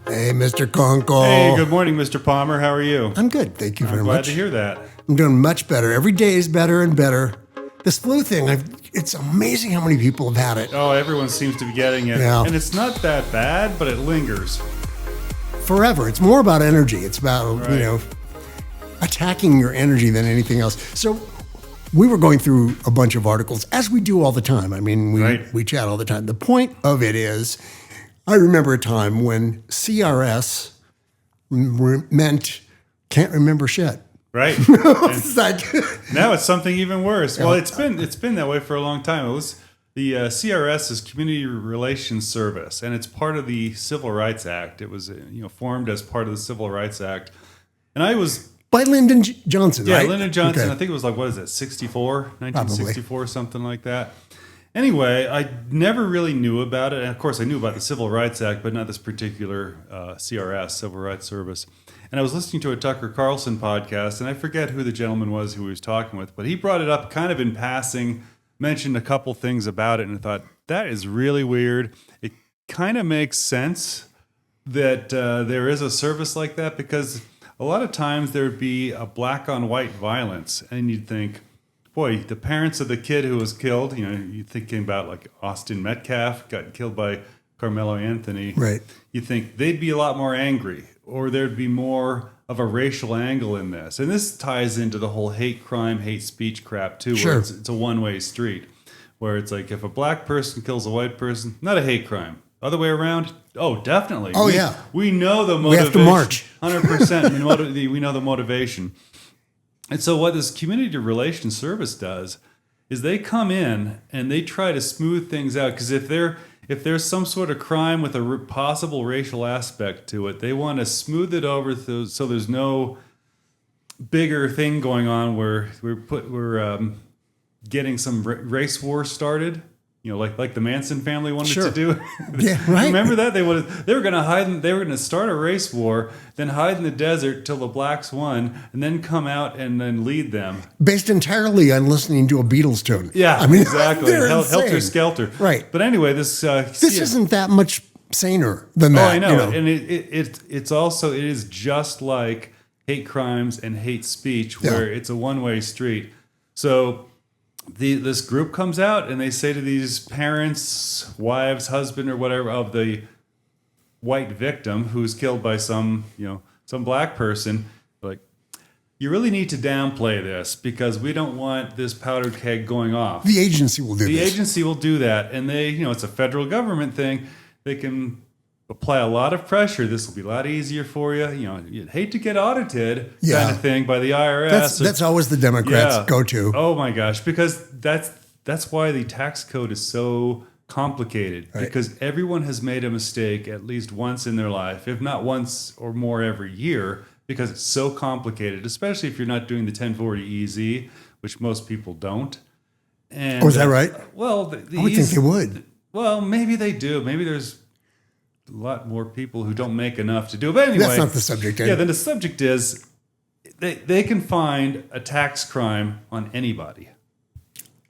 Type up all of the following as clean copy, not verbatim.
Hey, Mr. Kunkel. Hey, good morning, Mr. Palmer. How are you? I'm good. Thank you very Glad much. to hear that. I'm doing much better. Every day is better and better. This flu thing, it's amazing how many people have had it. Oh, everyone seems to be getting it. Yeah. And it's not that bad, but it lingers. Forever. It's more about energy. It's about, Right. attacking your energy than anything else. So we were going through a bunch of articles, as we do all the time. I mean, Right. we chat all the time. The point of it is, I remember a time when CRS meant can't remember shit. Right. It's like, Now it's something even worse. Well, it's been that way for a long time. It was the CRS is Community Relations Service, and it's part of the Civil Rights Act. It was formed as part of the Civil Rights Act, and I was by Lyndon Johnson, right? Lyndon Johnson. Okay. I think it was like, what is it, 1964, something like that. Anyway, I never really knew about it. And of course, I knew about the Civil Rights Act, but not this particular CRS, Civil Rights Service. And I was listening to a Tucker Carlson podcast, and I forget who the gentleman was who he was talking with, but he brought it up kind of in passing, mentioned a couple things about it, and I thought, that is really weird. It kind of makes sense that there is a service like that, because a lot of times there would be a black on white violence, and you'd think, boy, the parents of the kid who was killed, you're thinking about like Austin Metcalf got killed by Carmelo Anthony. Right. You think they'd be a lot more angry, or there'd be more of a racial angle in this. And this ties into the whole hate crime, hate speech crap too, Sure. where it's a one-way street, where it's like if a black person kills a white person, not a hate crime. Other way around, oh, definitely. Oh, yeah. We know the motivation. We have to march. 100%. We know the motivation. And so what this community relations service does is they come in and they try to smooth things out, because if there's some sort of crime with a possible racial aspect to it, they want to smooth it over so there's no bigger thing going on where we're getting some race war started. Like the Manson family wanted Sure. to do. Yeah, right. Remember that they were going to hide. They were going to start a race war, then hide in the desert till the blacks won, and then come out and then lead them. Based entirely on listening to a Beatles tune. Yeah, I mean, exactly. they're Helter insane. Skelter. Right. But anyway, this Isn't that much saner than Oh, that. I know. And it's also, it is just like hate crimes and hate speech, where it's a one-way street. So this group comes out and they say to these parents, wives, husband, or whatever of the white victim who's killed by some black person, like, you really need to downplay this, because we don't want this powder keg going off. The agency will do The this. agency will do that, and they, it's a federal government thing. They can apply a lot of pressure. This will be a lot easier for you. You'd hate to get audited, Yeah. kind of thing, by the IRS. That's always the Democrats' Yeah. go-to. Oh my gosh, because that's why the tax code is so complicated, Right. because everyone has made a mistake at least once in their life, if not once or more every year, because it's so complicated, especially if you're not doing the 1040 EZ, which most people don't. And, Oh, is that right? Well, I would think they would. Well, maybe they do. Maybe there's a lot more people who don't make enough to do it. But anyway, That's not the subject. yeah, then the subject is they can find a tax crime on anybody.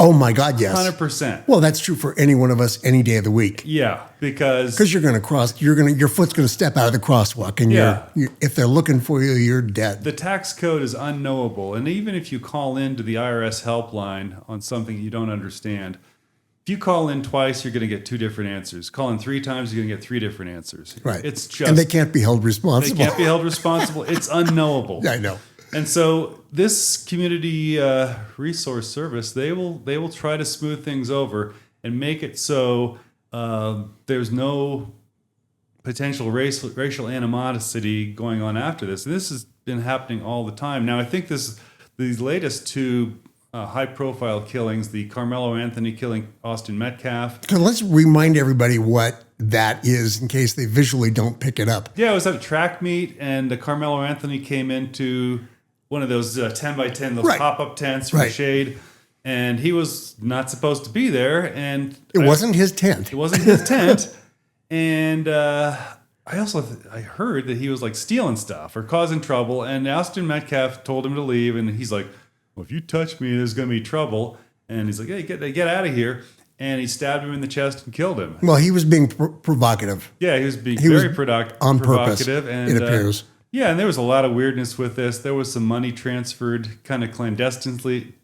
Oh my God, yes. 100%. Well, that's true for any one of us any day of the week. Yeah, because Because your foot's going to step out of the crosswalk, and Yeah. if they're looking for you, you're dead. the tax code is unknowable. And even if you call into the IRS helpline on something you don't understand, if you call in twice, you're going to get two different answers. Call in three times, you're going to get three different answers. Right. It's just and they can't be held they responsible. can't be held responsible. It's unknowable. I know. And so this community resource service, they will try to smooth things over and make it so there's no potential racial animosity going on after this. And this has been happening all the time. Now, I think these latest two high-profile killings, the Carmelo Anthony killing Austin Metcalf. So let's remind everybody what that is in case they visually don't pick it up. Yeah, it was at a track meet, and Carmelo Anthony came into one of those 10 by 10, those Right. pop-up tents from Right. Shade, and he was not supposed to be there, and It wasn't his tent. it wasn't his tent, and I heard that he was like stealing stuff or causing trouble, and Austin Metcalf told him to leave, and he's like, well, if you touch me, there's going to be trouble, and he's like, hey, get out of here. and he stabbed him in the chest and killed him. Well, he was being provocative. Yeah, he was being He was very on purpose, provocative. And, it appears. Yeah, and there was a lot of weirdness with this. There was some money transferred kind of clandestinely.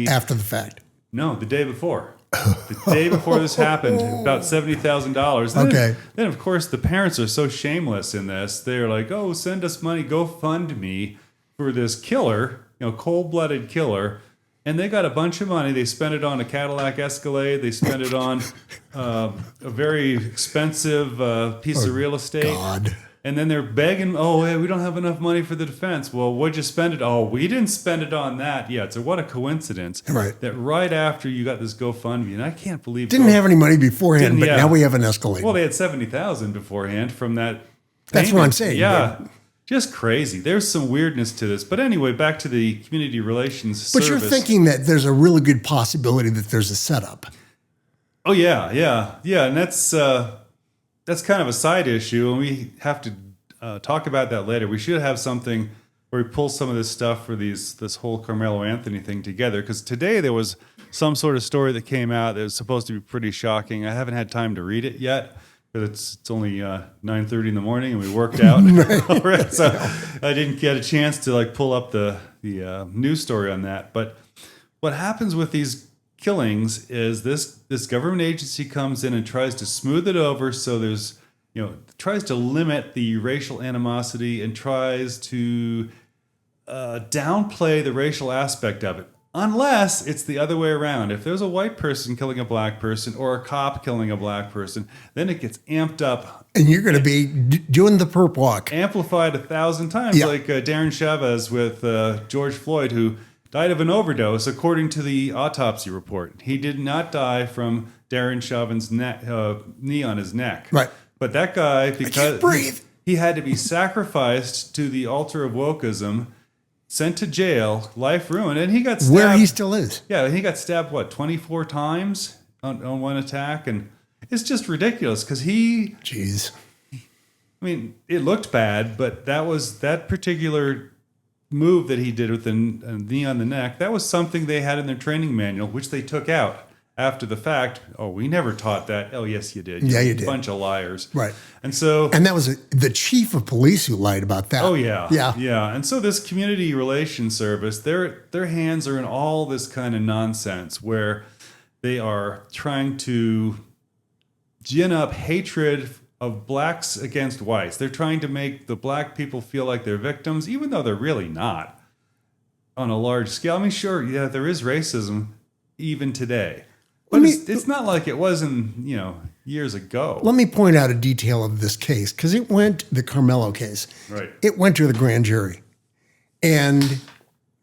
After the fact. No, the day before. The day before this happened, about $70,000. Okay. Then, of course, the parents are so shameless in this. They're like, "Oh, send us money, GoFundMe for this killer, cold-blooded killer." And they got a bunch of money. They spent it on a Cadillac Escalade. They spent it on a very expensive piece of real estate. God. And then they're begging, "Oh, hey, we don't have enough money for the defense." Well, what'd you spend it? Oh, we didn't spend it on that yet. So what a coincidence. Right. That right after you got this GoFundMe, and I can't believe Didn't have any money beforehand, but yeah. now we have an Escalade. Well, they had 70,000 beforehand from that. That's payment. what I'm saying. Yeah. Just crazy. There's some weirdness to this. But anyway, back to the community relations But service. you're thinking that there's a really good possibility that there's a setup. Oh, yeah. And that's kind of a side issue, and we have to talk about that later. We should have something where we pull some of this stuff for this whole Carmelo Anthony thing together, because today there was some sort of story that came out that was supposed to be pretty shocking. I haven't had time to read it yet, because it's only 9:30 in the morning and we worked out. Right. So I didn't get a chance to pull up the news story on that. But what happens with these killings is this government agency comes in and tries to smooth it over, so there's tries to limit the racial animosity and tries to downplay the racial aspect of it. Unless it's the other way around. If there's a white person killing a black person or a cop killing a black person, then it gets amped up. And you're going to be doing the perp walk. Amplified 1,000 times, like Darren Chavez with George Floyd, who died of an overdose, according to the autopsy report. He did not die from Darren Chavez's knee on his neck. Right. But that guy, I can't because breathe. he had to be sacrificed to the altar of wokeism, sent to jail, life ruined, and he got stabbed. Where he still is. Yeah, he got stabbed, 24 times on one attack? And it's just ridiculous because Jeez. I mean, it looked bad, but that particular move that he did with the knee on the neck, that was something they had in their training manual, which they took out after the fact. "Oh, we never taught that." "Oh, yes, you did. Yeah, you did. Bunch of liars." Right. And so... And that was the chief of police who lied about that. Oh, yeah. Yeah. Yeah. And so this community relations service, their hands are in all this kind of nonsense where they are trying to gin up hatred of blacks against whites. They're trying to make the black people feel like they're victims, even though they're really not on a large scale. I mean, sure, yeah, there is racism even today. But it's not like it was in, years ago. Let me point out a detail of this case, because the Carmelo case. Right. It went to the grand jury. And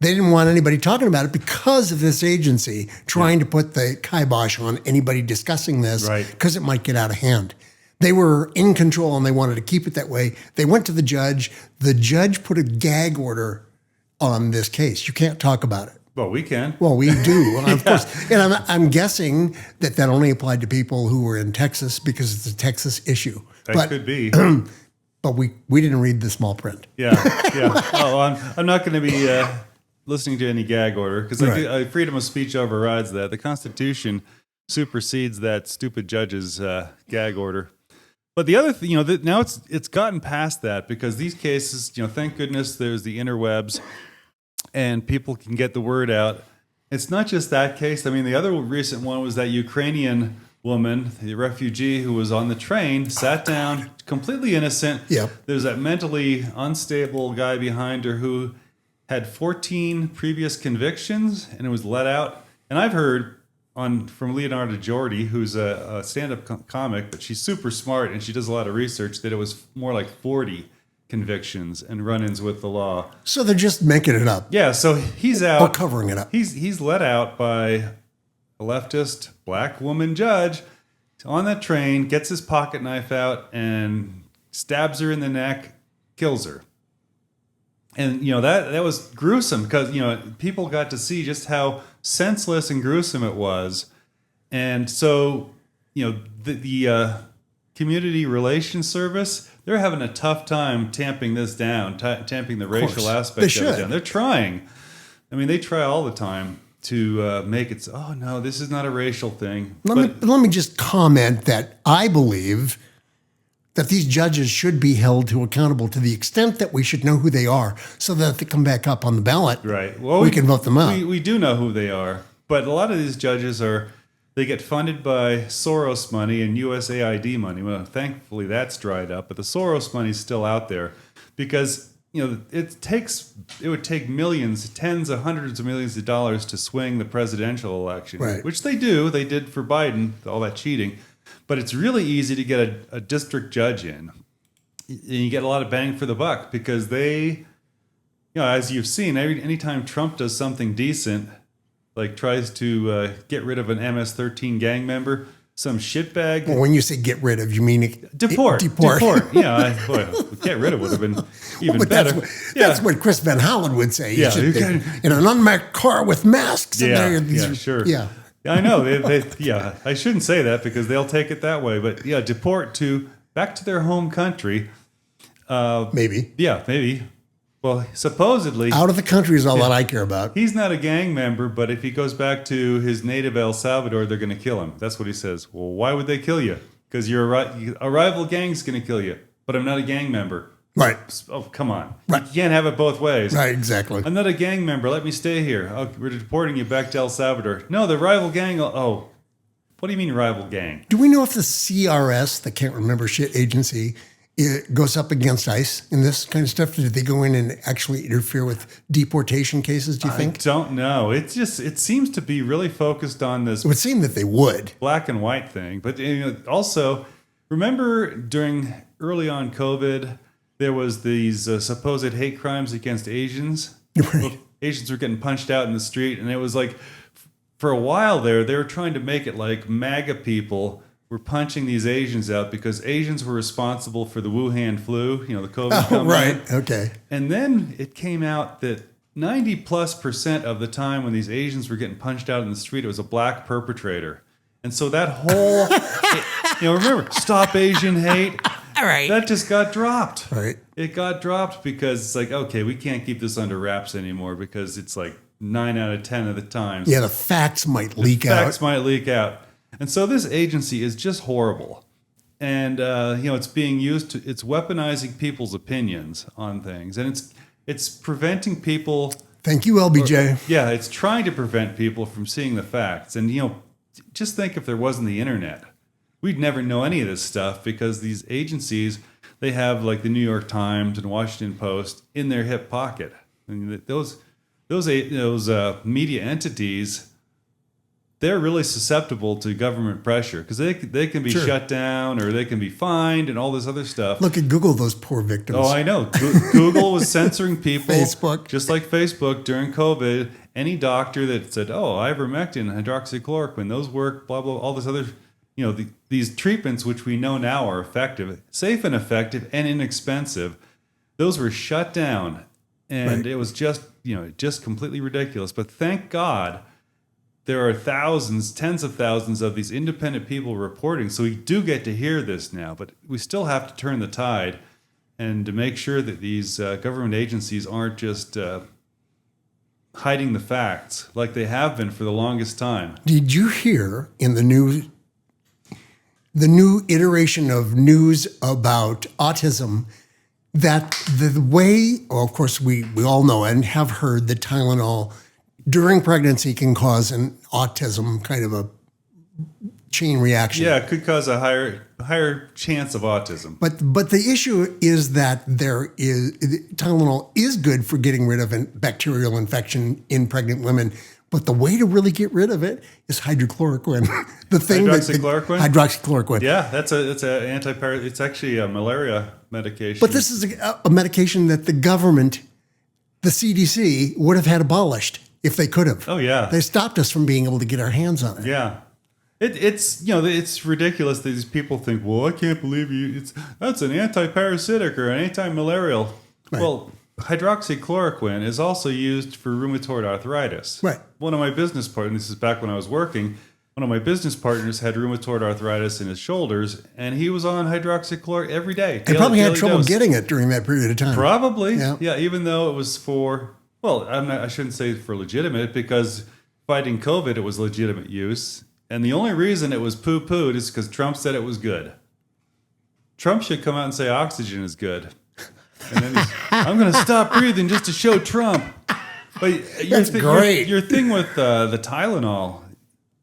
they didn't want anybody talking about it because of this agency trying to put the kibosh on anybody discussing this, because it might get out of hand. They were in control and they wanted to keep it that way. They went to the judge. The judge put a gag order on this case. You can't talk about it. Well, we can. Well, we do, of course. And I'm guessing that only applied to people who were in Texas because it's a Texas issue. That could be. But we didn't read the small print. Yeah. Oh, I'm not going to be listening to any gag order because freedom of speech overrides that. The Constitution supersedes that stupid judge's gag order. But the other thing, now it's gotten past that because these cases, thank goodness there's the interwebs. And people can get the word out. It's not just that case. I mean, the other recent one was that Ukrainian woman, the refugee who was on the train, sat down, completely innocent. Yep. There's that mentally unstable guy behind her who had 14 previous convictions and it was let out. And I've heard from Leonardo Jordi, who's a stand-up comic, but she's super smart and she does a lot of research, that it was more like 40 convictions and run-ins with the law. So they're just making it up. Yeah, so he's out. Or covering it up. He's let out by a leftist black woman judge on that train, gets his pocket knife out and stabs her in the neck, kills her. And that was gruesome because people got to see just how senseless and gruesome it was. And so the community relations service, they're having a tough time tamping this down, tamping the racial aspect of it down. They're trying. I mean, they try all the time. to make it, oh no, this is not a racial thing. Let me just comment that I believe that these judges should be held to accountable to the extent that we should know who they are, so that if they come back up on the ballot, right? Well, we can vote them out. We do know who they are, but a lot of these judges they get funded by Soros money and USAID money. Well, thankfully that's dried up, but the Soros money is still out there because it would take millions, tens of hundreds of millions of dollars to swing the presidential election, right, which they do. They did for Biden, all that cheating. But it's really easy to get a district judge in. And you get a lot of bang for the buck because they, as you've seen, anytime Trump does something decent, like tries to get rid of an MS-13 gang member, some shitbag. Well, when you say get rid of, you mean deport. Yeah, get rid of would have been even better. That's what Chris Van Hollen would say. Yeah, in an unmarked car with masks. Sure. Yeah. I know. I shouldn't say that because they'll take it that way. But yeah, deport back to their home country. Maybe. Yeah, maybe. Well, supposedly out of the country is all that I care about. He's not a gang member, but if he goes back to his native El Salvador, they're going to kill him. That's what he says. Well, why would they kill you? Because a rival gang's going to kill you. But I'm not a gang member. Right. Oh, come on. Right. You can't have it both ways. Right, exactly. I'm not a gang member. Let me stay here. Oh, we're deporting you back to El Salvador. No, the rival gang. Oh, what do you mean rival gang? Do we know if the CRS, the Can't Remember Shit Agency, it goes up against ICE in this kind of stuff? Did they go in and actually interfere with deportation cases, do you think? I don't know. It seems to be really focused on this. It would seem that they would. Black and white thing. But also, remember during early on COVID, there was these supposed hate crimes against Asians. Right. Asians were getting punched out in the street. And it was like, for a while there, they were trying to make it like MAGA people were punching these Asians out because Asians were responsible for the Wuhan flu, the COVID. Oh, right. Okay. And then it came out that 90+% of the time when these Asians were getting punched out in the street, it was a black perpetrator. And so that whole, remember, Stop Asian Hate. All right. That just got dropped. Right. It got dropped because it's like, okay, we can't keep this under wraps anymore because it's like 9 out of 10 of the times. Yeah, the facts might leak out. Facts might leak out. And so this agency is just horrible. And, it's being used it's weaponizing people's opinions on things. And it's preventing people. Thank you, LBJ. It's trying to prevent people from seeing the facts. And, just think if there wasn't the internet. We'd never know any of this stuff because these agencies, they have like the New York Times and Washington Post in their hip pocket. I mean, those media entities, they're really susceptible to government pressure because they can be shut down or they can be fined and all this other stuff. Look at Google, those poor victims. Oh, I know. Google was censoring people. Facebook. Just like Facebook during COVID. Any doctor that said, ivermectin, hydroxychloroquine, those work, blah, blah, all this other, these treatments, which we know now are effective, safe and effective and inexpensive, those were shut down. And It was just completely ridiculous. But thank God there are thousands, tens of thousands of these independent people reporting. So we do get to hear this now, but we still have to turn the tide and to make sure that these government agencies aren't just hiding the facts like they have been for the longest time. Did you hear in the new iteration of news about autism that the way, of course, we all know and have heard that Tylenol during pregnancy can cause an autism kind of a chain reaction. Yeah, it could cause a higher chance of autism. But the issue is that Tylenol is good for getting rid of a bacterial infection in pregnant women. But the way to really get rid of it is hydrochloroquine. Hydroxychloroquine. Yeah, that's an antipyretic. It's actually a malaria medication. But this is a medication that the government, the CDC, would have had abolished if they could have. Oh yeah, they stopped us from being able to get our hands on it. Yeah, it's ridiculous that these people think, well, I can't believe that's an antiparasitic or an anti-malarial. Right. Well, hydroxychloroquine is also used for rheumatoid arthritis. Right. One of my business partners, this is back when I was working, one of my business partners had rheumatoid arthritis in his shoulders, and he was on hydroxychloroquine every day. And probably had trouble getting it during that period of time. Probably. Yeah, even though it was for, I shouldn't say for legitimate, because fighting COVID, it was legitimate use. And the only reason it was poo-pooed is because Trump said it was good. Trump should come out and say oxygen is good. And then I'm going to stop breathing just to show Trump. But That's great. Your thing with the Tylenol,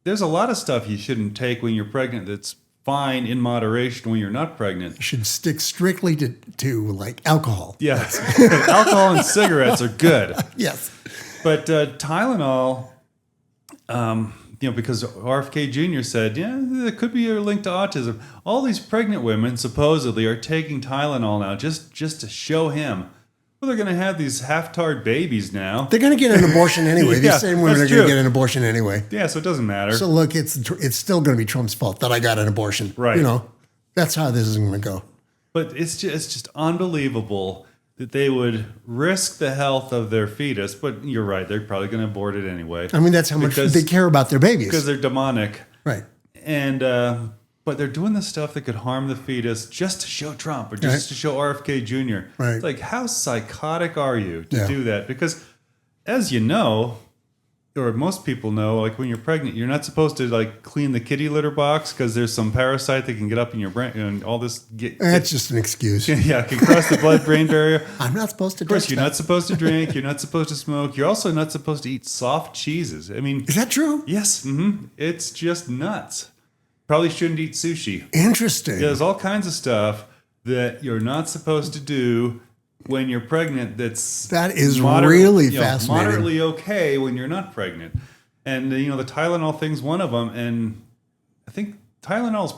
there's a lot of stuff you shouldn't take when you're pregnant that's fine in moderation when you're not pregnant. You should stick strictly to like alcohol. Yes. Alcohol and cigarettes are good. Yes. But Tylenol, because RFK Jr. said, there could be a link to autism. All these pregnant women supposedly are taking Tylenol now just to show him. Well, they're going to have these half-tard babies now. They're going to get an abortion anyway. These same women are going to get an abortion anyway. Yeah, so it doesn't matter. So look, it's still going to be Trump's fault that I got an abortion. Right. That's how this is going to go. But it's just unbelievable that they would risk the health of their fetus. But you're right, they're probably going to abort it anyway. I mean, that's how much they care about their babies. Because they're demonic. Right. And but they're doing the stuff that could harm the fetus just to show Trump or just to show RFK Jr. Right. It's like, how psychotic are you to do that? Because as you know, or most people know, like when you're pregnant, you're not supposed to like clean the kitty litter box because there's some parasite that can get up in your brain and all this. That's just an excuse. Yeah, can cross the blood-brain barrier. I'm not supposed to. Of course, you're not supposed to drink. You're not supposed to smoke. You're also not supposed to eat soft cheeses. I mean, is that true? Yes. Mm-hmm. It's just nuts. Probably shouldn't eat sushi. Interesting. Yeah, there's all kinds of stuff that you're not supposed to do when you're pregnant. That is really fascinating. Moderately okay when you're not pregnant. And the Tylenol thing's one of them. And I think Tylenol's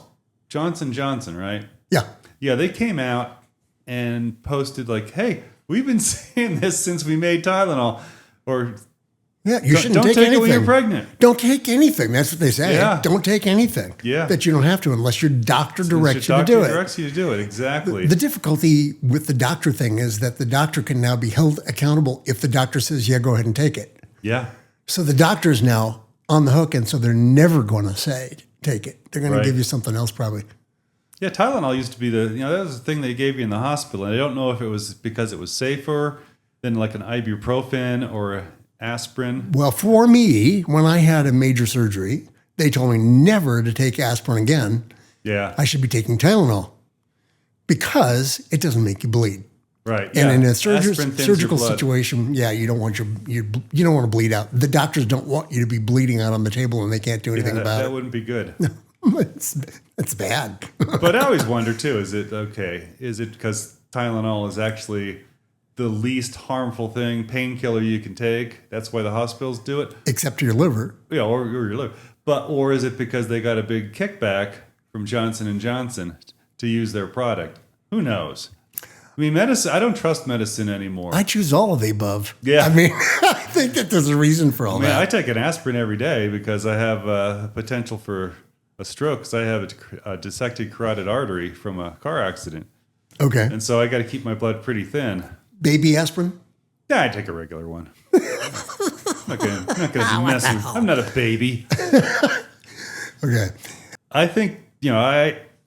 Johnson & Johnson, right? Yeah. Yeah, they came out and posted like, hey, we've been saying this since we made Tylenol. Or yeah, you shouldn't take anything it when you're pregnant. Don't take anything. That's what they say. Yeah. Don't take anything. Yeah. That you don't have to unless your doctor directs you to do it. Doctor directs you to do it, exactly. The difficulty with the doctor thing is that the doctor can now be held accountable if the doctor says, yeah, go ahead and take it. Yeah. So the doctor's now on the hook, and so they're never going to say, take it. They're going to give you something else probably. Yeah, Tylenol used to be that was the thing they gave you in the hospital. And I don't know if it was because it was safer than like an ibuprofen or aspirin. Well, for me, when I had a major surgery, they told me never to take aspirin again. Yeah. I should be taking Tylenol because it doesn't make you bleed. Right. And in a surgical situation, you don't want you don't want to bleed out. The doctors don't want you to be bleeding out on the table, and they can't do anything about it. That wouldn't be good. It's bad. But I always wonder too: is it because Tylenol is actually the least harmful painkiller you can take? That's why the hospitals do it, except to your liver. Yeah, or your liver. Or is it because they got a big kickback from Johnson & Johnson to use their product? Who knows? I mean, medicine. I don't trust medicine anymore. I choose all of the above. Yeah. I mean, I think that there's a reason for all that. I take an aspirin every day because I have potential for a stroke because I have a dissected carotid artery from a car accident. Okay. And so I got to keep my blood pretty thin. Baby aspirin? Yeah, I take a regular one. I'm not gonna be messing. I'm not a baby. Okay. I think,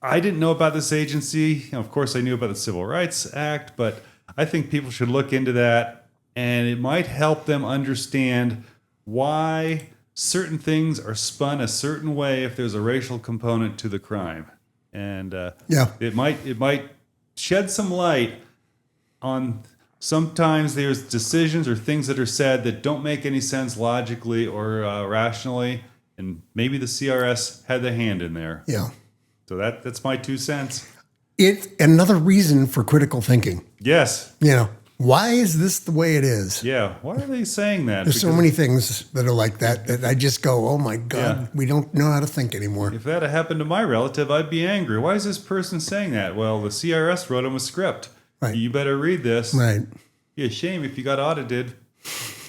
I didn't know about this agency. Of course, I knew about the Civil Rights Act, but I think people should look into that, and it might help them understand why certain things are spun a certain way if there's a racial component to the crime. And it might shed some light on sometimes there's decisions or things that are said that don't make any sense logically or rationally, and maybe the CRS had their hand in there. Yeah. So that's my 2 cents. It's another reason for critical thinking. Yes. Why is this the way it is? Yeah. Why are they saying that? There's so many things that are like that I just go, oh my God, we don't know how to think anymore. If that had happened to my relative, I'd be angry. Why is this person saying that? Well, the CRS wrote him a script. Right. You better read this. Right. Be a shame if you got audited.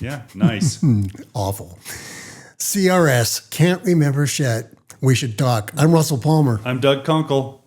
Yeah, nice. Awful. CRS, can't remember shit. We should talk. I'm Russell Palmer. I'm Doug Kunkel.